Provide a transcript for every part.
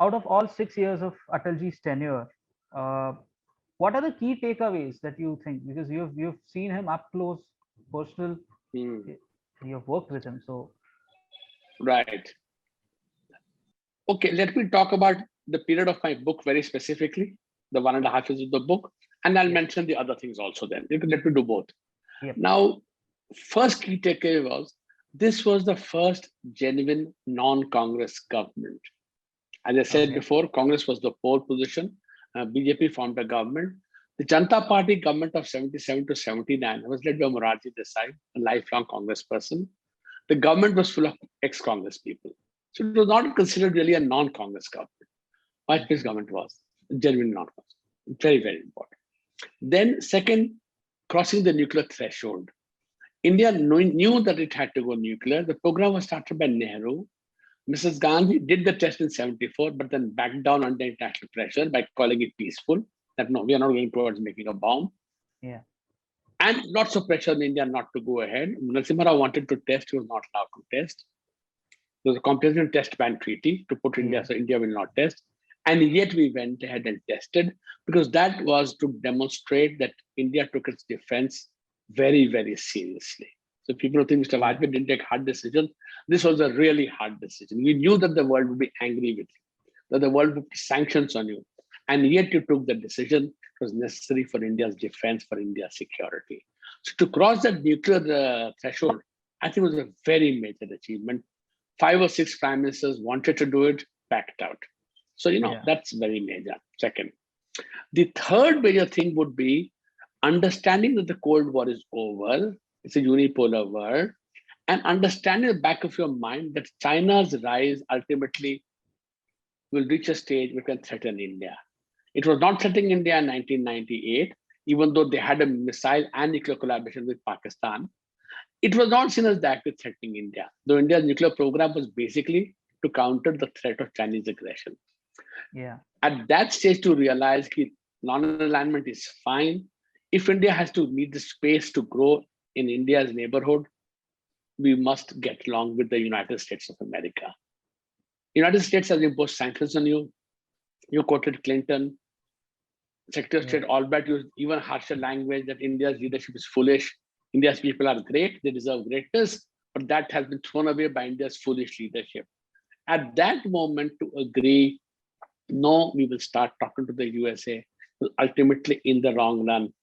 out of all 6 years of Atalji's tenure, uh, what are the key takeaways that you think? Because you've seen him up close, personal, Hmm. you've worked with him. So Right. Okay, let me talk about the period of my book very specifically, the 1.5 years of the book, and I'll yes, mention the other things also then. You can let me do both. yep, Now, first key takeaway was this was the first genuine non-Congress government. As I said okay, before, Congress was the pole position. BJP formed a government. The Janata Party government of 77 to 79 was led by Morarji Desai, a lifelong Congress person. The government was full of ex-Congress people. So it was not considered really a non-Congress government. Vajpayee's okay, government was genuine non-Congress. Very, very important. Then second, crossing the nuclear threshold. India knew that it had to go nuclear. The program was started by Nehru. Mrs. Gandhi did the test in 74, but then backed down under international pressure by calling it peaceful. That no, we are not going towards making a bomb. yeah, And lots of pressure in India not to go ahead. Narasimha Rao wanted to test, he was not allowed to test. There was a comprehensive test ban treaty to put India, yeah, so India will not test. And yet we went ahead and tested because that was to demonstrate that India took its defense very, very seriously. So people who think Mr. yeah, Vajpayee didn't take hard decisions, this was a really hard decision. We knew that the world would be angry with you, that the world would put sanctions on you. And yet you took the decision. It was necessary for India's defense, for India's security. So to cross that nuclear threshold, I think was a very major achievement. 5 or 6 prime ministers wanted to do it, backed out. So, yeah, that's very major. Second. The third major thing would be understanding that the Cold War is over. It's a unipolar world. And understanding the back of your mind that China's rise ultimately will reach a stage where it can threaten India. It was not threatening India in 1998, even though they had a missile and nuclear collaboration with Pakistan. It was not seen as the act of threatening India, though India's nuclear program was basically to counter the threat of Chinese aggression. yeah, At that stage, to realize that non-alignment is fine. If India has to need the space to grow in India's neighborhood, we must get along with the United States of America. United States has imposed sanctions on you. You quoted Clinton. Secretary of yeah, State Albright used even harsher language that India's leadership is foolish. India's people are great, they deserve greatness, but that has been thrown away by India's foolish leadership. At that moment, to agree, no, we will start talking to the USA. Ultimately, in the long run,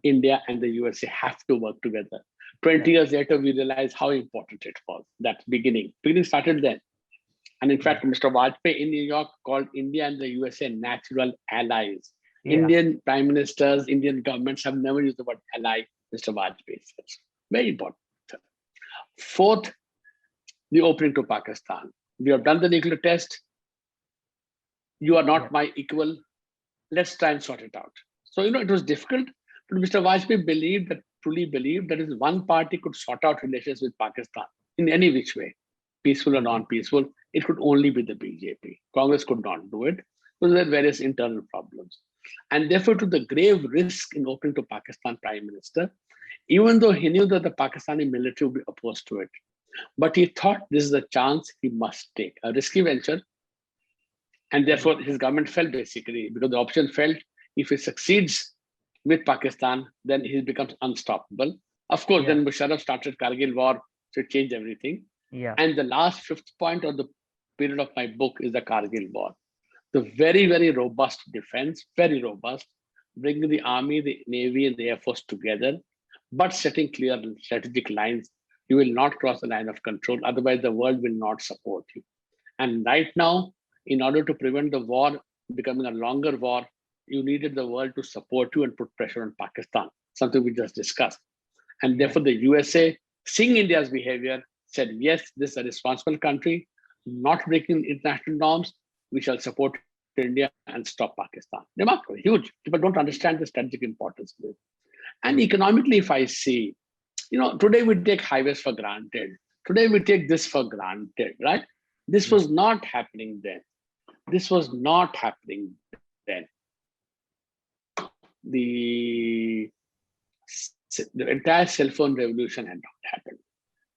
India and the USA have to work together. 20 right, years later, we realize how important it was. That beginning. Beginning started then. And in yeah, fact, Mr. Vajpayee in New York called India and the USA natural allies. yeah, Indian prime ministers, Indian governments have never used the word ally. Mr. Vajpayee says. Very important. Fourth, the opening to Pakistan. We have done the nuclear test. You are yeah, not my equal. Let's try and sort it out. So, it was difficult, but Mr. Vajpayee truly believed that his one party could sort out relations with Pakistan in any which way, peaceful or okay, non-peaceful. It could only be the BJP. Congress could not do it because there were various internal problems. And therefore, to the grave risk in opening to Pakistan Prime Minister, even though he knew that the Pakistani military would be opposed to it, but he thought this is a chance he must take, a risky venture, and yeah, therefore his government fell basically because the option felt if he succeeds with Pakistan, then he becomes unstoppable. Of course, yeah, then Musharraf started Kargil war to change everything. yeah, And the last fifth point of the period of my book is the Kargil war. The very, very robust defense, very robust, bringing the army, the navy, and the air force together, but setting clear strategic lines. You will not cross the line of control, otherwise, the world will not support you. And right now, in order to prevent the war becoming a longer war, you needed the world to support you and put pressure on Pakistan, something we just discussed. And yeah, therefore, the USA, seeing India's behavior, said, yes, this is a responsible country, not breaking international norms. We shall support India and stop Pakistan. Remarkable, huge. People don't understand the strategic importance of it. And true, economically, if I see, today we take highways for granted. Today we take this for granted, right? This yeah, was not happening then. This was not happening then. The, the entire cell phone revolution had not happened.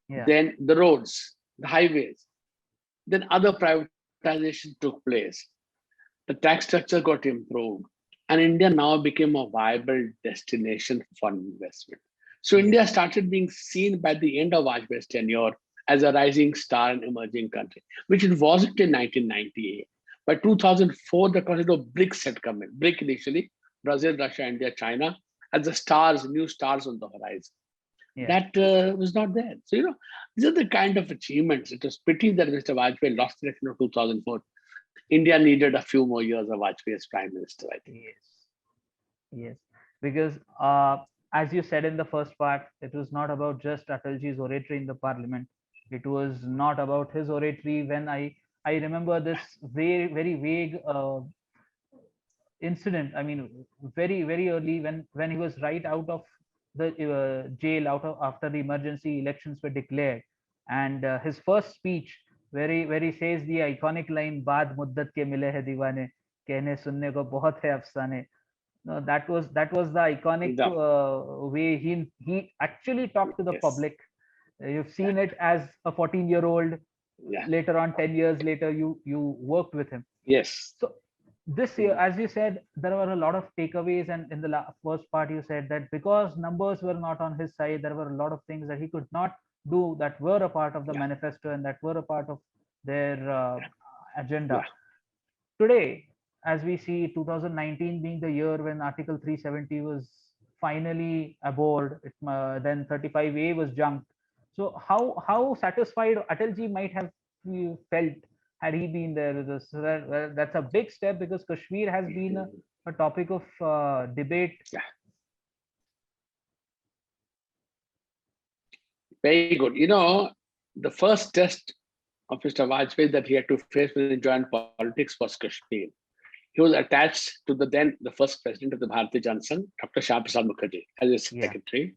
yeah, Then the roads, the highways, then other privatization took place. The tax structure got improved, and India now became a viable destination for investment. So Yes. India started being seen by the end of Vajpayee's tenure as a rising star and emerging country, which it wasn't in 1998. By 2004, the concept of BRICS had come in. BRIC initially, Brazil, Russia, India, China, as the stars, new stars on the horizon. Yeah. That was not there. So, these are the kind of achievements. It was pity that Mr. Vajpayee lost the election of 2004. India needed a few more years of Vajpayee as prime minister, I think. Yes. Yes. Because as you said in the first part, it was not about just Atalji's oratory in the parliament. It was not about his oratory. When I remember this very very vague incident. I mean, very very early when he was right out of the jail out of after the emergency elections were declared, and his first speech where he says the iconic line "बाद मुद्दत के मिले हैं दीवाने कहने सुनने को बहुत है अफसाने." No, that was the iconic Yeah. way he actually talked to the Yes. public. You've seen it as a 14-year-old. Yeah. Later on, 10 years later, you worked with him. Yes. So this year, as you said, there were a lot of takeaways, and in the first part, you said that because numbers were not on his side, there were a lot of things that he could not do that were a part of the Yeah. manifesto and that were a part of their agenda. Yeah. Today, as we see 2019 being the year when Article 370 was finally aboard, then 35A was junked. So how satisfied Atalji might have felt had he been there with us? So that's a big step because Kashmir has been a topic of debate. Yeah. Very good. The first test of Mr. Vajpayee that he had to face when he joined politics was Kashmir. He was attached to the first president of the Bharatiya Janata Sangh, Dr. Shah Prasad Mukherjee, as his Yeah, secretary.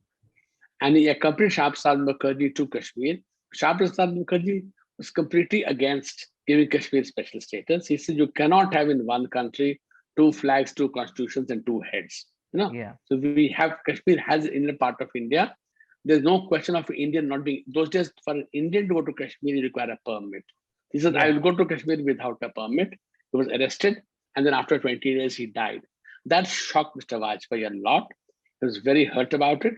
And he accompanied Shah Prasad Mukherjee to Kashmir. Shah Prasad Mukherjee was completely against giving Kashmir special status. He said, you cannot have in one country two flags, two constitutions, and two heads. yeah, So we have Kashmir has inner part of India. There's no question of Indian not being those days for an Indian to go to Kashmir, you require a permit. He said, I yeah, will go to Kashmir without a permit. He was arrested, and then after 20 days, he died. That shocked Mr. Vajpayee a lot. He was very hurt about it.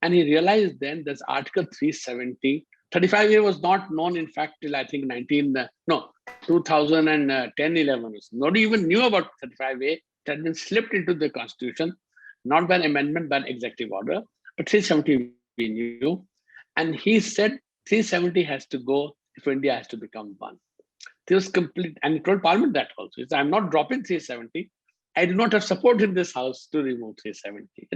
And he realized then there's Article 370. 35A was not known, in fact, till I think 2010, 11. Nobody even knew about 35A. It had been slipped into the Constitution, not by an amendment, by an executive order. But 370 we knew. And he said 370 has to go if India has to become one. This was complete, and he told Parliament that also. He said, I'm not dropping 370. I do not have support in this House to remove 370.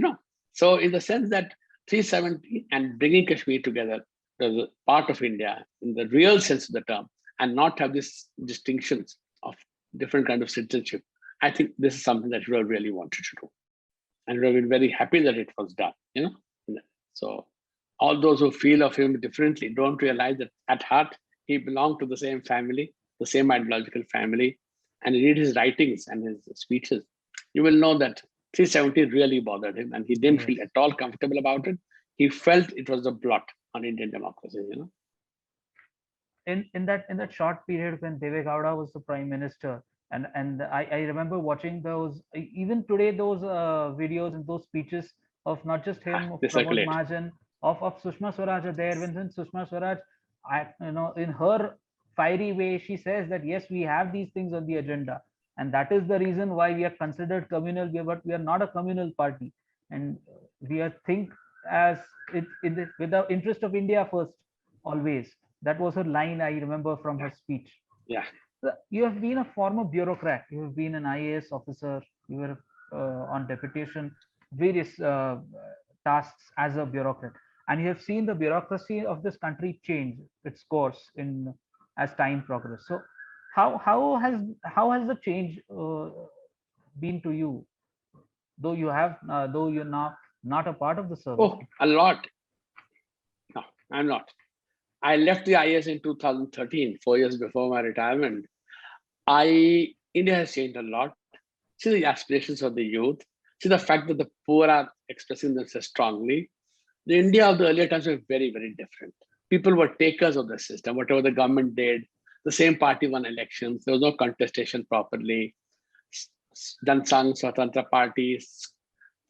So in the sense that 370 and bringing Kashmir together as a part of India in the real sense of the term, and not have these distinctions of different kind of citizenship, I think this is something that we really wanted to do. And we're very happy that it was done. So all those who feel of him differently don't realize that at heart, he belonged to the same family, the same ideological family, and you read his writings and his speeches, you will know that 370 really bothered him, and he didn't feel yes. at all comfortable about it. He felt it was a blot on Indian democracy. In that short period when Deve Gowda was the prime minister, and I remember watching those even today those videos and those speeches of not just him, of They Pramod circulate. Mahajan, of Sushma Swaraj are there when Sushma Swaraj, in her fiery way, she says that yes, we have these things on the agenda, and that is the reason why we are considered communal, but we are not a communal party, and we are think as with the interest of India first always. That was her line I remember from her speech. Yeah. You have been a former bureaucrat. You have been an IAS officer. You were on deputation, various tasks as a bureaucrat, and you have seen the bureaucracy of this country change its course in as time progress. So, how has the change been to you? Though you're not a part of the service. Oh, a lot. No, I'm not. I left the IS in 2013, 4 years before my retirement. India has changed a lot. See the aspirations of the youth. See the fact that the poor are expressing themselves strongly. The India of the earlier times were very, very different. People were takers of the system. Whatever the government did, the same party won elections. There was no contestation properly. Jan Sangh, Swatantra Party,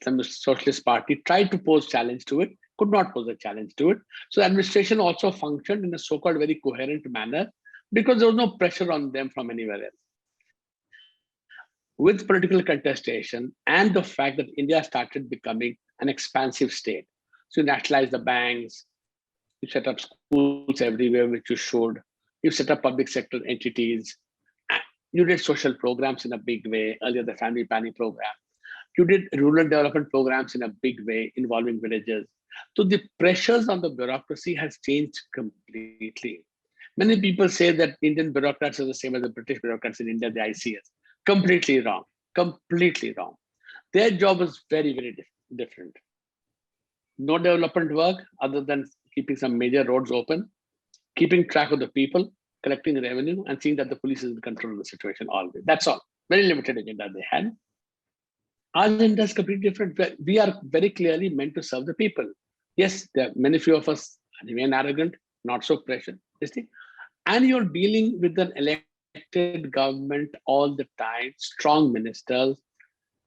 some socialist party tried to pose challenge to it, could not pose a challenge to it. So administration also functioned in a so-called very coherent manner because there was no pressure on them from anywhere else. With political contestation and the fact that India started becoming an expansive state, so you nationalize the banks, you set up schools everywhere, which you should, you set up public sector entities, you did social programs in a big way, earlier the family planning program. You did rural development programs in a big way involving villages. So the pressures on the bureaucracy has changed completely. Many people say that Indian bureaucrats are the same as the British bureaucrats in India, the ICS. Completely wrong. Completely wrong. Their job is very, very different. No development work other than keeping some major roads open, keeping track of the people, collecting revenue, and seeing that the police is in control of the situation always. That's all. Very limited agenda they had. Our agenda is completely different. We are very clearly meant to serve the people. Yes, there are many few of us remain arrogant, not so precious. And you're dealing with an elected government all the time, strong ministers,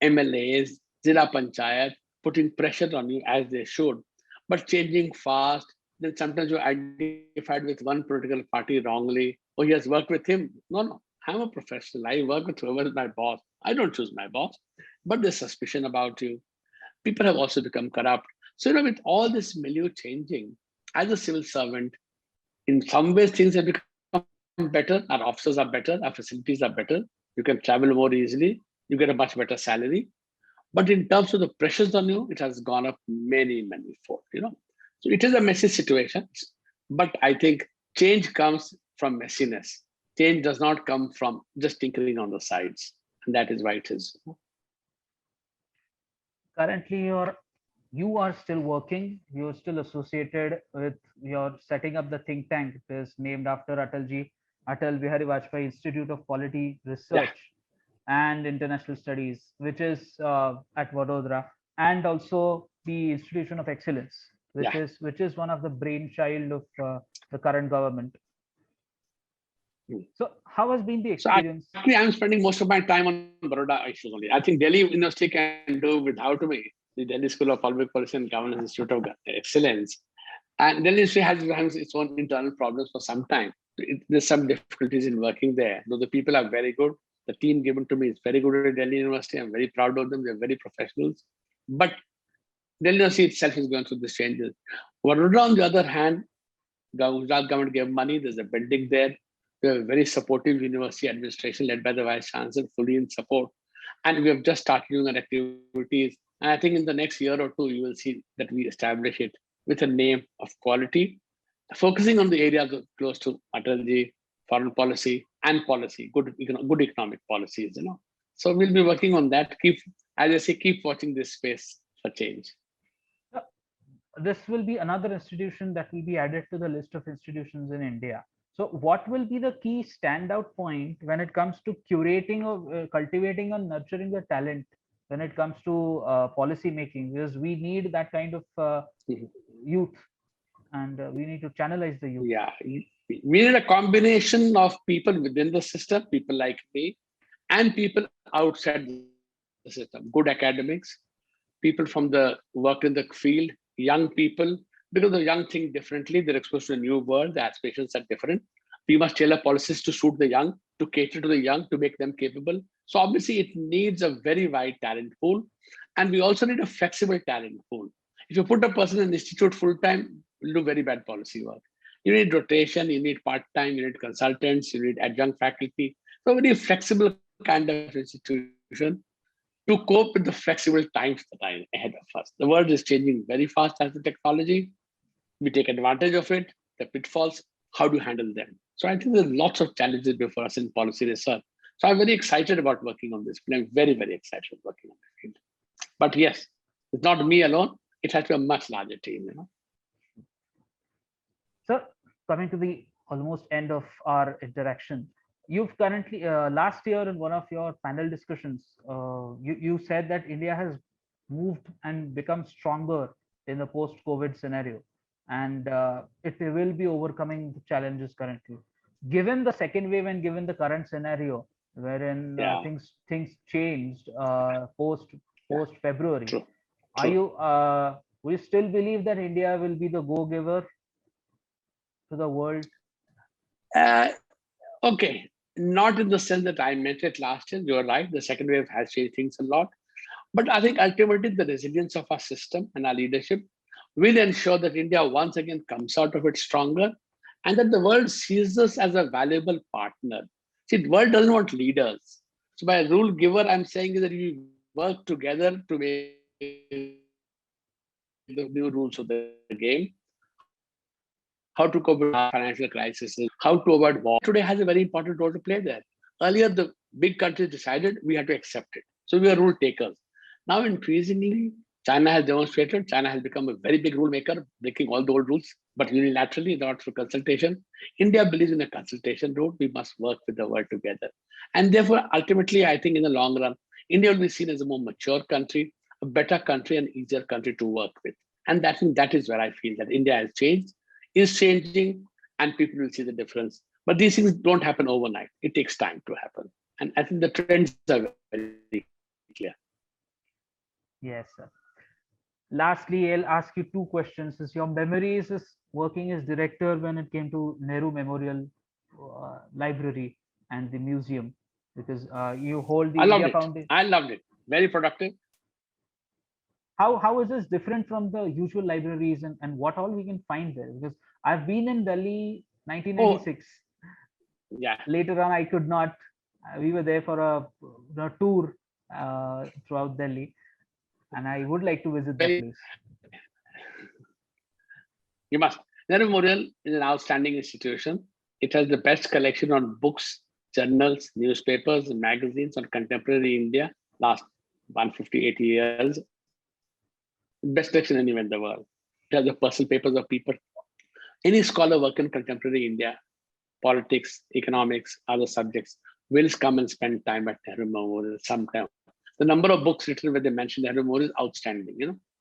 MLAs, Zilla Panchayat, putting pressure on you as they should, but changing fast. Then sometimes you're identified with one political party wrongly. Oh, he has worked with him. No. I'm a professional. I work with whoever is my boss. I don't choose my boss, but there's suspicion about you. People have also become corrupt. So, with all this milieu changing, as a civil servant, in some ways things have become better. Our officers are better, our facilities are better. You can travel more easily. You get a much better salary. But in terms of the pressures on you, it has gone up many fold. So it is a messy situation. But I think change comes from messiness. Change does not come from just tinkering on the sides. And that is why it is. Currently, you are still working. You're still associated with, you're setting up the think tank. It is named after Atalji, Atal Bihari Vajpayee Institute of Polity Yeah, Research and International Studies, which is at Vadodara, and also the Institution of Excellence, yeah. which is one of the brainchild of the current government. Hmm. So, how has been the So experience? actually, I'm spending most of my time on Baroda issues only. I think Delhi University can do without me. The Delhi School of Public Policy and Governance Institute of Excellence. And Delhi University has its own internal problems for some time. There's some difficulties in working there. Though the people are very good, the team given to me is very good at Delhi University. I'm very proud of them. They're very professionals. But Delhi University itself is going through these changes. Vadodara, on the other hand, Gujarat government gave money. There's a building there. We have a very supportive university administration led by the vice chancellor, fully in support. And we have just started doing our activities. And I think in the next year or two, you will see that we establish it with a name of quality, focusing on the areas close to Atalji, foreign policy and policy, good economic policies. So we'll be working on that. As I say, keep watching this space for change. Uh, This will be another institution that will be added to the list of institutions in India. So, what will be the key standout point when it comes to curating or cultivating or nurturing the talent when it comes to policy making? Because we need that kind of Mhm. youth, and we need to channelize the youth. Yeah, we need a combination of people within the system, people like me, and people outside the system, good academics, people from the work in the field, young people, because the young think differently, they're exposed to a new world, the aspirations are different. We must tailor policies to suit the young, to cater to the young, to make them capable. So obviously it needs a very wide talent pool. And we also need a flexible talent pool. If you put a person in an institute full-time, you'll do very bad policy work. You need rotation, you need part-time, you need consultants, you need adjunct faculty. So a very flexible kind of institution to cope with the flexible times that are ahead of us. The world is changing very fast as the technology. We take advantage of it, the pitfalls, how do you handle them? So I think there's lots of challenges before us in policy research. So I'm very excited about working on this. I'm very, very excited working on this field. But yes, it's not me alone. It has to be a much larger team. So, coming to the almost end of our interaction, you've currently last year in one of your panel discussions, you said that India has moved and become stronger in the post-COVID scenario, and it will be overcoming the challenges currently. Given the second wave and given the current scenario, wherein Yeah, things changed yeah, post February. true, Are true. you we still believe that India will be the go giver to the world? Uh, okay, not in the sense that I meant it last year. You're right. The second wave has changed things a lot. But I think ultimately the resilience of our system and our leadership will ensure that India once again comes out of it stronger and that the world sees us as a valuable partner. See, the world doesn't want leaders. So by rule giver, I'm saying is that we work together to make the new rules of the game, how to cope with financial crises, how to avoid war. India today has a very important role to play there. Earlier, the big countries decided, we had to accept it. So we are rule takers. Now, increasingly, China has demonstrated, China has become a very big rule maker, breaking all the old rules, but unilaterally, not through consultation. India believes in a consultation route. We must work with the world together. And therefore, ultimately, I think in the long run, India will be seen as a more mature country, a better country, and easier country to work with. And that is where I feel that India has changed, is changing, and people will see the difference. But these things don't happen overnight. It takes time to happen. And I think the trends are very clear. Yes, sir. Lastly, I'll ask you two questions. Is your memories is working as director when it came to Nehru Memorial Library and the museum, because you hold I the loved India it. Foundation. I loved it. Very productive. How is this different from the usual libraries, and what all we can find there? Because I've been in Delhi Oh, 1996. yeah. Later on, I could not. We were there for a tour throughout Delhi, and I would like to visit the Very, place. you must. Nehru Memorial is an outstanding institution. It has the best collection on books, journals, newspapers, and magazines on contemporary India last 150, 80 years. Best collection anywhere in the world. It has the personal papers of people. Any scholar working in contemporary India, politics, economics, other subjects, will come and spend time at Nehru Memorial sometime. The number of books written where they mention Nehru Memorial is outstanding.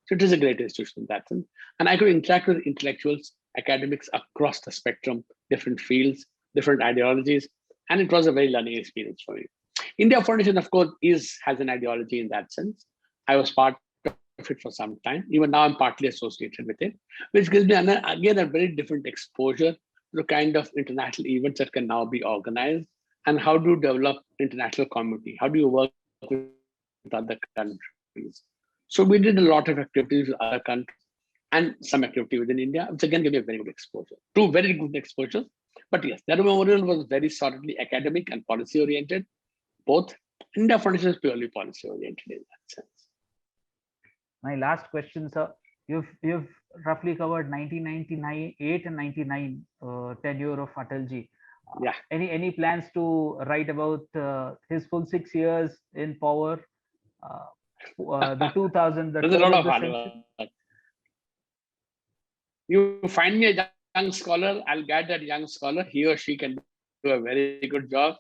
So it is a great institution in that sense. And I could interact with intellectuals, academics across the spectrum, different fields, different ideologies, and it was a very learning experience for me. India Foundation, of course, has an ideology in that sense. I was part of it for some time. Even now, I'm partly associated with it, which gives me, again, a very different exposure to the kind of international events that can now be organized and how do you develop international community? How do you work with other countries? So we did a lot of activities with other countries and some activity within India, which again gave me a very good exposure. Two very good exposures. But yes, that memorial was very solidly academic and policy oriented, both. India Foundation is purely policy oriented in that sense. My last question, sir. You've roughly covered 1998 and 99 tenure of Atalji. Yeah, Any plans to write about his full 6 years in power, uh, the 2000, the there's a turn lot of of the hard century? work. You find me a young scholar, I'll guide that young scholar. He or she can do a very good job.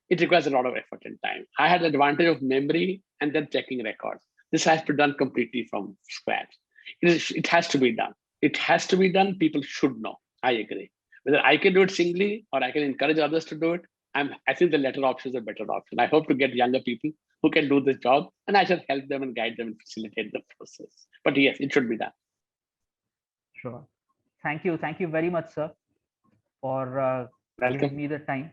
It requires a lot of effort and time. I had the advantage of memory and then checking records. This has to be done completely from scratch. It has to be done. It has to be done. People should know. I agree. Whether I can do it singly or I can encourage others to do it, I think the latter option is a better option. I hope to get younger people who can do this job, and I shall help them and guide them and facilitate the process. But yes, it should be done. Sure. Thank you. Thank you very much, sir, for Welcome. giving me the time.